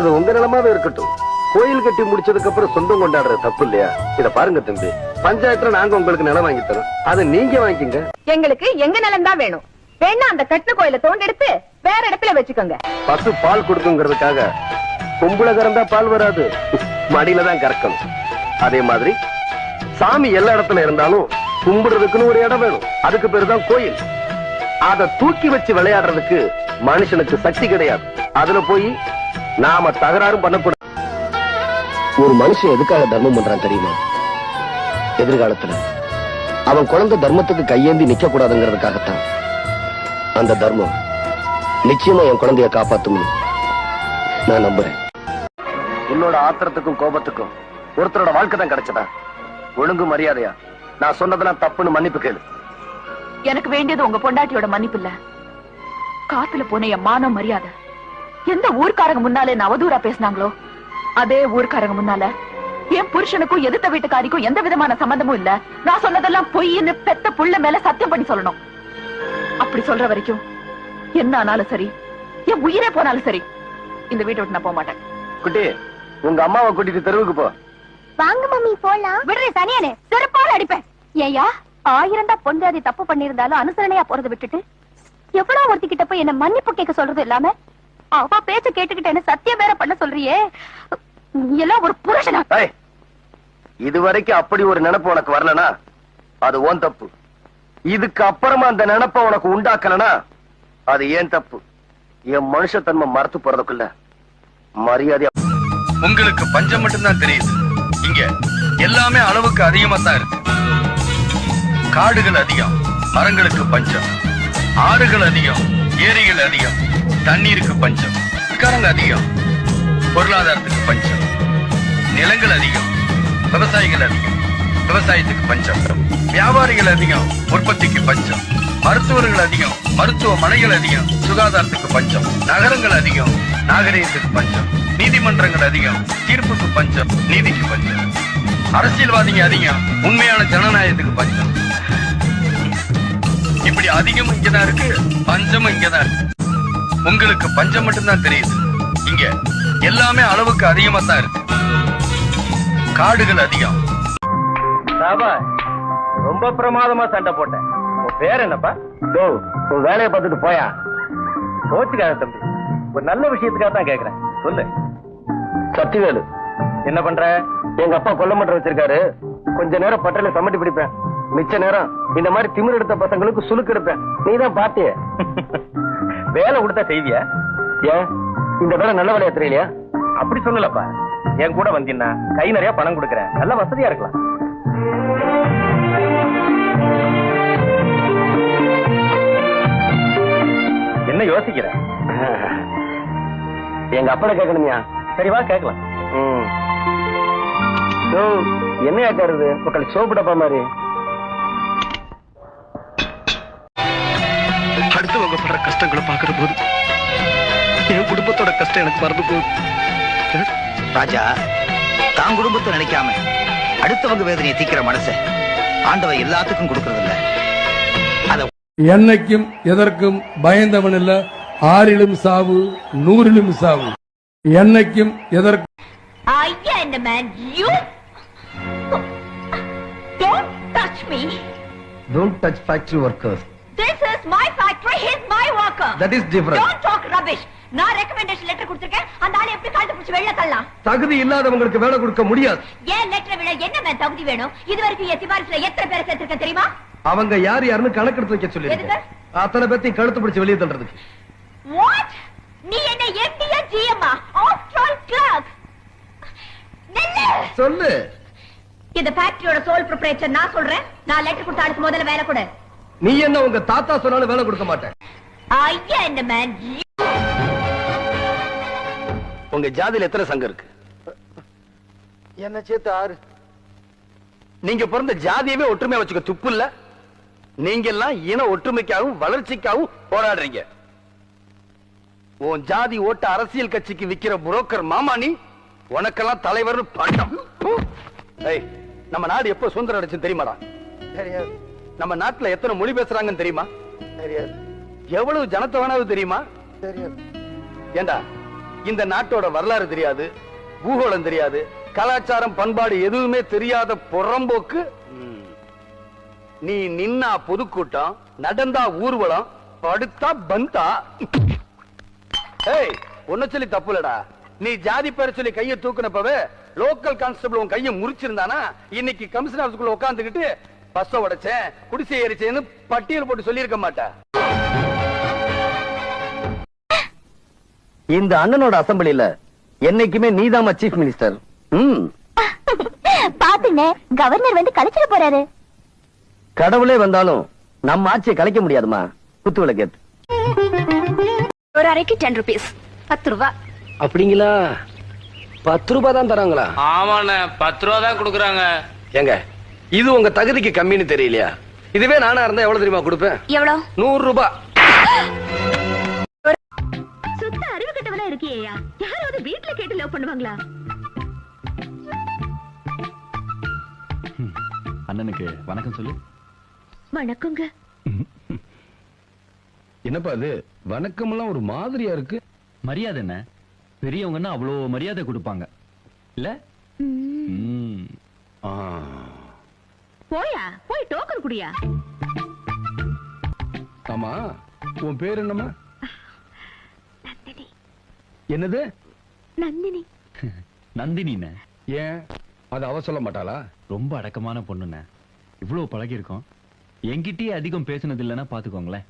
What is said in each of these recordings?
அது உங்க நிலமாவே இருக்கட்டும். கோயில் கட்டி முடிச்சதுக்கு அப்புறம் சொந்தம் கொண்டாடுறது தப்பு இல்லையா? இத பாருங்க தம்பி, பஞ்சாயத்துல நாங்க உங்களுக்கு நிலம் வாங்கி தரோம், அதை நீங்க வாங்கிக்கங்க. எங்களுக்கு எங்க நிலம் தான் வேணும். வேணா அந்த கட்டின கோயில தோண்டெடுத்து வேற இடத்துல வச்சுக்கோங்க. பசு பால் கொடுக்குங்கிறதுக்காக கும்புல கறந்தா பால் வராது, மடியில தான் கறக்கணும். அதே மாதிரி சாமி எல்லா இடத்துல இருந்தாலும் கும்பிடுறதுக்குன்னு ஒரு இடம் வேணும். அதுக்கு பேருதான் கோயில். அதை தூக்கி வச்சு விளையாடுறதுக்கு மனுஷனுக்கு சக்தி கிடையாது. அதுல போய் நாம தகராறும் பண்ணக்கூடாது. ஒரு மனுஷன் எதுக்காக தர்மம் பண்றான் தெரியுமா? எதிர்காலத்துல அவன் குழந்தை தர்மத்துக்கு கையேந்தி நிக்க கூடாதுங்கிறதுக்காகத்தான். அந்த தர்மம் நிச்சயமா என் குழந்தைய காப்பாத்தும் நான் நம்புறேன். உன்னோட ஆத்திரத்துக்கும் கோபத்துக்கும் ஒருத்தரோட வாழ்க்கை தான் கிடைச்சதா? ஒழுங்கு மரியாதையா நான் சொன்னதெல்லாம் தப்புன்னு மன்னிப்பு கேளு. எனக்கு வேண்டியது உங்க பொண்டாட்டியோட மன்னிப்பு இல்ல, காத்துல போன என் மான மரியாதை. எந்த ஊர்க்காரங்க முன்னாலே அவதூறா பேசினாங்களோ அதே ஊர்க்காரங்க முன்னால என் புருஷனுக்கும் எதிர்த்த வீட்டுக்காரிக்கும் எந்த விதமான சம்பந்தமும் இல்ல, நான் சொன்னதெல்லாம் பொய்ன்னு பெத்த புள்ள மேல சத்தியம் பண்ணி சொல்லணும். அப்படி சொல்ற வரைக்கும் என்ன ஆனாலும் சரி, என் உயிரே போனாலும் சரி, இந்த வீட்டை விட்டு நான் போக மாட்டேன். குட்டி, உங்க அம்மாவை கூட்டிட்டு தெருவுக்கு போ. வாங்க மம்மி போலாம். விடுறே சனியனே, செருப்பால அடிப்பேன். ஏயா 1000 தான் பொண்டாதி தப்பு பண்ணிருந்தாலும் அனுசரணையா போறதை விட்டுட்டு எவ்வளவு ஒருத்திக்கிட்ட போய் என்ன மன்னிப்பு கேட்க சொல்றது இல்லாம அவ பேச்ச கேட்டுக்கிட்ட என்ன சத்தியம் வேற பண்ண சொல்றியே, எல்லாம் ஒரு புருஷனா? இதுவரைக்கும் அப்படி ஒரு நினைப்பு உனக்கு வரலனா அது உன் தப்பு. இதுக்கு அப்புறமா அந்த நினைப்ப உனக்கு உண்டாக்கலனா அது ஏன் தப்பு. என் மனுஷத்தன்மை மறத்து போறதுக்குள்ள மரியாதை. உங்களுக்கு பஞ்சம் மட்டும்தான் தெரியுது. இங்க எல்லாமே அளவுக்கு அதிகமா தான் இருக்கு. காடுகள் அதிகம், மரங்களுக்கு பஞ்சம். ஆறுகள் அதிகம், ஏரிகள் அதிகம், தண்ணீருக்கு பஞ்சம். காரங்க அதிகம், பொருளாதாரத்துக்கு பஞ்சம். நிலங்கள் அதிகம், விவசாயிகள் அதிகம், விவசாயத்துக்கு பஞ்சம். வியாபாரிகள் அதிகம், உற்பத்திக்கு பஞ்சம். மருத்துவர்கள் அதிகம், மருத்துவமனைகள் அதிகம், சுகாதாரத்துக்கு பஞ்சம். நகரங்கள் அதிகம், நாகரிகத்துக்கு பஞ்சம். நீதிமன்றங்கள் அதிகம், தீர்ப்புக்கு பஞ்சம், நீதிக்கு பஞ்சம். அரசியல்வாதிங்க அதிகம், உண்மையான ஜனநாயகத்துக்கு பஞ்சம். இப்படி அதிகம் இங்கதான் இருக்கு, பஞ்சமும் இங்கதான் இருக்கு. உங்களுக்கு பஞ்சம் மட்டும்தான் தெரியுது. இங்க எல்லாமே அளவுக்கு அதிகமா தான் இருக்கு. காடுகள் அதிகம். ரொம்ப பிரமாதமா சண்டை போட்டேன். உன் பேர் என்னப்பா? உன் வேலையை பார்த்துட்டு போயா. கோச்சுக்காக தம்பி, ஒரு நல்ல விஷயத்துக்காக தான் கேக்குறேன், சொல்லு. சத்திவேலு, என்ன பண்ற? எங்க அப்பா கொல்ல மட்டம் வச்சிருக்காரு. கொஞ்ச நேரம் பட்டறையில சம்மட்டி பிடிப்பேன், மிச்ச நேரம் இந்த மாதிரி திமிர் எடுத்த பசங்களுக்கு சுலுக்கு எடுப்பேன். நீதான் பாத்திய. வேலை கொடுத்தா செய்வியா? ஏன் இந்த வேலை நல்ல வேலையா தெரியலையா? அப்படி சொல்லலப்பா, என் கூட வந்தீங்கன்னா கை நிறைய பணம் கொடுக்கறேன், நல்ல வசதியா இருக்கலாம். என்ன யோசிக்கிற? எங்க அப்பனை கேட்கணுமியா? சரி வா கேட்கலாம். என்ன கேட்கறது? மக்கள் சோப்பு டப்பா மாதிரி. அடுத்தவங்க படுற கஷ்டங்களை பாக்குற போது என் குடும்பத்தோட கஷ்டம் எனக்கு மறந்து போகுது. ராஜா, தான் குடும்பத்தை நினைக்காம அடுத்தவங்க வேதனையை தீக்கிற மனச ஆண்டவன் எல்லாத்துக்கும் கொடுக்கறது இல்ல. என்னைக்கும் எதற்கும் பயந்தவன் இல்ல, 6லும் சாவு 100லும் சாவு. என்னைக்கும் எதற்கும். Don't touch me. Don't touch factory workers. This is my factory, he's my worker. That is different. Don't talk rubbish. நான் ரெக்கமெண்டேஷன் லெட்டர் கொடுத்திருக்கேன், அந்த ஆளை எப்படி கால்ல பிடிச்சு வெளிய தள்ளலாம்? தகுதி இல்லாதவங்களுக்கு வேலை கொடுக்க முடியாது. ஏன் லெட்டர் விட என்ன தகுதி வேணும்? இதுவரைக்கும் எத்திமாரிஸ்ல எத்தனை பேரை சேர்த்திருக்க தெரியுமா? அவங்க யாருன்னு கணக்கெடுத்து வைக்க சொல்லிருக்கேன். அத்தனை பேத்தையும் கழுத்து பிடிச்சு வெளியே தள்ளுறதுக்கு. What? நீ என்ன எம்டியா ஜிஎம்மா? After clerk. சொல்லு. இந்த ஃபேக்டரியோட சோல் ப்ரொப்ரைட்டர் நான் சொல்றேன். நான் லெட்டர் கொடுத்த ஆளுக்கு முதல்ல வேலை கொடு. நீ என்ன உங்க தாத்தா சொன்னாலும் வேலை கொடுக்க மாட்டேன். ஐயா என்ன மேன்? உங்க ஜாதியில எத்தனை சங்கம் இருக்கு? என்ன சேர்த்து 6. நீங்க பிறந்த ஜாதியவே ஒற்றுமையா வச்சுக்க துப்பு இல்ல. நீங்க எல்லாம் இன ஒற்றுமைக்காகவும் வளர்ச்சிக்காகவும் போராடுறீங்க. உன் ஜாதி ஓட்ட அரசியல் கட்சிக்கு விக்கிற புரோக்கர் மாமா நீ. உனக்கெல்லாம் தலைவர் பட்டம். நம்ம நாடு எப்ப சுதந்திரம் அடைச்சு தெரியுமாடா? தெரியாது. நம்ம நாட்டுல எத்தனை மொழி பேசுறாங்கன்னு தெரியுமா? தெரியாது. எவ்வளவு ஜனத்தொகை தெரியுமா? தெரியாது. ஏண்டா இந்த நாட்டோட வரலாறு தெரியாது, பூகோளம் தெரியாது, கலாச்சாரம் பண்பாடு எதுவுமே தெரியாத புறம்போக்கு. நீ நின்னா பொதுக்கூட்டம், நடந்தா ஊர்வலம், படுத்தா பந்தா. ஏய், உன்ன சொல்லி தப்புலடா. நீ ஜாதி பேரை சொல்லி கைய தூக்குனப்பவே லோக்கல் கான்ஸ்டபிள் உன் கைய முறிச்சிருந்தானா இன்னைக்கு கமிஷன் ஆபீஸ்க்குள்ள உட்கார்ந்துகிட்டு பஸ்ஸ உடைச்சேன், குடிசை எரிச்சேன்னு பட்டியல் போட்டு சொல்லி இருக்க மாட்டா. இந்த அண்ணனோட அசம்பிளில என்னைக்குமே நீதாமா சீஃப் மினிஸ்டர். பாத்துங்க, கவர்னர் வந்து கலைச்சிட போறாரு. கடவுளே வந்தாலும் நம்ம ஆட்சியை கலைக்க முடியாதுமா. குத்து விளக்கேத்து. ஒரு அறைக்கு 10 rupees, 10 ரூபா. அப்படிங்களா? 10 ரூபாய் தான் தராங்களா? ஆமாண்ணே, 10 ரூபா தான் கொடுக்குறாங்க. ஏங்க, இது உங்க தகுதிக்கு கம்மின்னு தெரியலையா? இதுவே நானா இருந்தா எவ்வளவு தெரியுமா கொடுப்பேன்? எவ்வளவு? 100 ரூபாய். சுத்த அறிவு கட்டவனா இருக்கியா? யாராவது வீட்ல கேட்டு லவ் பண்ணுவாங்களா? அண்ணனுக்கு வணக்கம் சொல்லு. வணக்கங்க. என்னப்பா அது வணக்கம் எல்லாம் ஒரு மாதிரியா இருக்கு? மரியாதை என்ன? பெரியவங்கன்னா அவ்வளோ மரியாதை கொடுப்பாங்க இல்ல? போயா, போய் டோக்கன் குடியா. ஆமா, உன் பேர் என்னம்மா? நந்தினி. என்னது? நந்தினி. நந்தினின்னு ஏன் அது அவ சொல்ல மாட்டாளா? ரொம்ப அடக்கமான பொண்ணுண்ணே. இவ்வளவு பழகி இருக்கோம். என்கிட்டயே அதிகம் பேசுனது இல்லைன்னா பாத்துக்கோங்களேன்.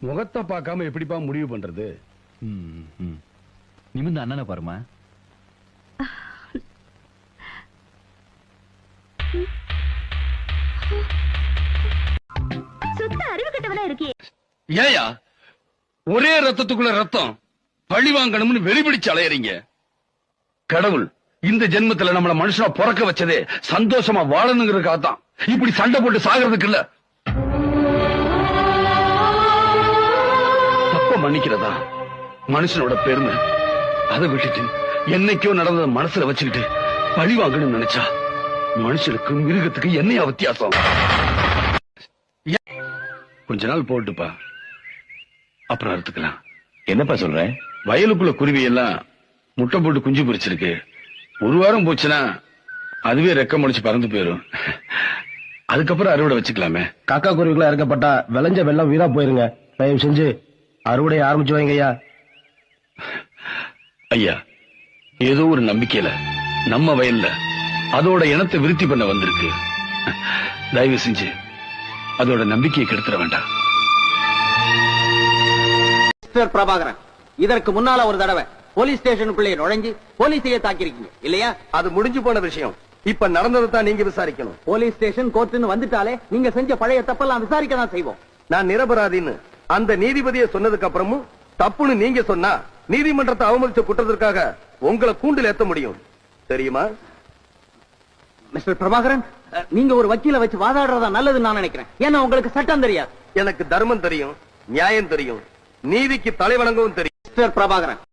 முகத்தை பார்க்காம எப்படிப்பா முடிவு பண்றது? நிமிர்ந்து அண்ணனை பாருமா. சுத்த அறிவு கட்டவனா இருக்கியே. ஏயா ஒரே ரத்தத்துக்குள்ள ரத்தம் பழி வாங்கணும்னு வெறிபிடிச்சு அலையறீங்க? கடவுள் இந்த ஜென்மத்துல நம்மள மனுஷனா பிறக்க வச்சதே சந்தோஷமா வாழணுங்கிறதுக்காக தான். இப்படி சண்டை போட்டு சாகிறதுக்கு இல்ல. தப்ப மன்னிக்கிறதா மனுஷனோட பெருமை. அதை விட்டுட்டு என்னைக்கோ நடந்தத மனசுல வச்சுக்கிட்டு பழி வாங்கணும்னு நினைச்சா மனுஷனுக்கு மிருகத்துக்கு என்னையா வித்தியாசம்? கொஞ்ச நாள் போட்டுப்பா, அப்புறம் அறுத்துக்கலாம். என்னப்பா சொல்றேன்? வயலுக்குள்ள குருவி எல்லாம் முட்டை போட்டு குஞ்சு பொரிச்சிருக்கு. ஒரு வாரம் போச்சுன்னா அதுவே ரெக்க முடிச்சு பறந்து போயிரும். அதுக்கப்புறம் அறுவடை வச்சுக்கலாமே. காக்கா குருவிகளா இறக்கப்பட்டா விளைஞ்ச வெள்ளம் வீணா போயிருங்க. தயவு செஞ்சு அறுவடை ஆரம்பிச்சு வைங்க ஐயா. ஐயா, ஏதோ ஒரு நம்பிக்கையில நம்ம வயல்ல அதோட இனத்தை விருத்தி பண்ண வந்திருக்கு. தயவு செஞ்சு அதோட நம்பிக்கையை கெடுத்துட வேண்டாம். மிஸ்டர் பிரபாகரன், இதற்கு முன்னால ஒரு தடவை போலீஸ் ஸ்டேஷனுக்குள்ளே நுழைஞ்சு போலீஸையே தாக்கிருக்கீங்க இல்லையா? அது முடிஞ்சு போன விஷயம். இப்ப நடந்ததை தான் நீங்க விசாரிக்கணும். போலீஸ் ஸ்டேஷன் கோர்ட்டுன்னு வந்துட்டாலே நீங்க செஞ்ச பழைய தப்பெல்லாம் விசாரிக்க தான் செய்வோம். நான் நிரபராதின்னு அந்த நீதிபதியை சொன்னதுக்கு அப்புறமும் தப்புன்னு நீங்க சொன்னா நீதிமன்றத்தை அவமதிச்ச குற்றத்திற்காக உங்களை கூண்டில் ஏத்த முடியும் தெரியுமா? மிஸ்டர் பிரபாகரன், நீங்க ஒரு வக்கீல வச்சு வாதாடுறதா நல்லதுன்னு நான் நினைக்கிறேன். ஏன்னா உங்களுக்கு சட்டம் தெரியாது. எனக்கு தர்மம் தெரியும், நியாயம் தெரியும், நீதிக்கு தலை வணங்கவும் தெரியும். மிஸ்டர் பிரபாகரன்,